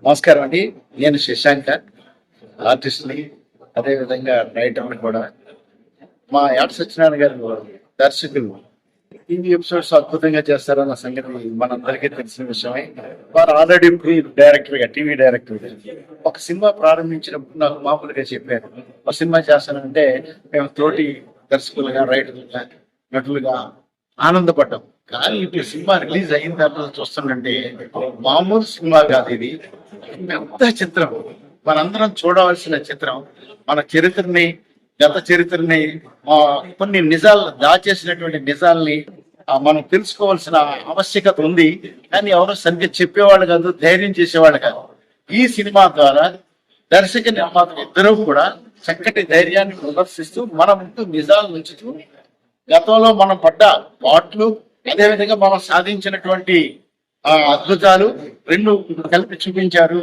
నమస్కారం అండి. నేను శశాంక, ఆర్టిస్ట్ని, అదేవిధంగా రైటర్ని కూడా. మా యాడ్ సత్యనారాయణ గారు దర్శకులు టీవీ ఎపిసోడ్స్ అద్భుతంగా చేస్తారన్న సంగతి మనందరికీ తెలిసిన విషయమే. వారు ఆల్రెడీ టీవీ డైరెక్టర్ ఒక సినిమా ప్రారంభించినప్పుడు నాకు మామూలుగా చెప్పారు, ఒక సినిమా చేస్తానంటే మేము తోటి దర్శకులుగా, రైటర్లుగా, నటులుగా ఆనందపడ్డాం. కానీ ఇప్పుడు సినిమా రిలీజ్ అయిన తర్వాత చూస్తుందంటే మామూలు సినిమా కాదు, ఇది పెద్ద చిత్రం, మనందరం చూడవలసిన చిత్రం. మన చరిత్రని, గత చరిత్రని, కొన్ని నిజాలు దాచేసినటువంటి నిజాల్ని మనం తెలుసుకోవాల్సిన ఆవశ్యకత ఉంది. కానీ ఎవరో సరిగ్గా చెప్పేవాళ్ళు కాదు, ధైర్యం చేసేవాళ్ళు కాదు. ఈ సినిమా ద్వారా దర్శక నిర్మాతలు ఇద్దరూ కూడా చక్కటి ధైర్యాన్ని ప్రదర్శిస్తూ మన ముందు నిజాలు ఉంచుతూ గతంలో మనం పడ్డ పాటలు, అదేవిధంగా మనం సాధించినటువంటి అద్భుతాలు రెండు కలిపి చూపించారు.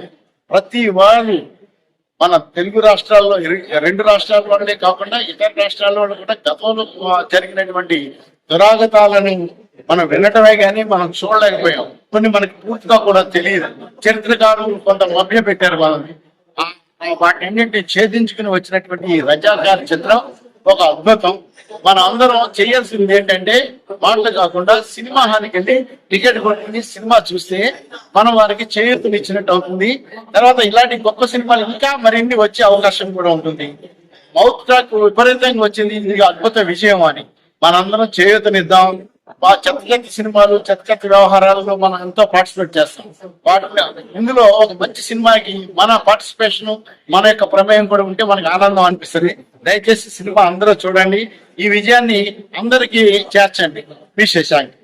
ప్రతి వాళ్ళు మన తెలుగు రాష్ట్రాల్లో, రెండు రాష్ట్రాల్లోనే కాకుండా ఇతర రాష్ట్రాల్లో కూడా గతంలో జరిగినటువంటి దురాగతాలను మనం వినటమే కానీ మనం చూడలేకపోయాం. కొన్ని మనకి పూర్తిగా కూడా తెలియదు. చరిత్రకారులు కొంత మభ్య పెట్టారు వాళ్ళని. వాటిన్నింటినీ ఛేదించుకుని వచ్చినటువంటి రజాకార్ చిత్రం ఒక అద్భుతం. మనం అందరం చేయాల్సింది ఏంటంటే మాటలు కాకుండా సినిమా హాల్కి వెళ్ళి టికెట్ కొనుక్కుని సినిమా చూస్తే మనం వారికి చేయూతనిచ్చినట్టు అవుతుంది. తర్వాత ఇలాంటి గొప్ప సినిమాలు ఇంకా మరిన్ని వచ్చే అవకాశం కూడా ఉంటుంది. మౌత్ టాక్ విపరీతంగా వచ్చింది, ఇది అద్భుత విజయం అని మనందరం చేయూతనిద్దాం. చెత్త సినిమాలు, చెత్త వ్యవహారాలలో మనం ఎంతో పార్టిసిపేట్ చేస్తాం. ఇందులో ఒక మంచి సినిమాకి మన పార్టిసిపేషన్, మన యొక్క ప్రమేయం కూడా ఉంటే మనకు ఆనందం అనిపిస్తుంది. దయచేసి సినిమా అందరూ చూడండి, ఈ విజయాన్ని అందరికీ చేర్చండి. మీ శశాంక్.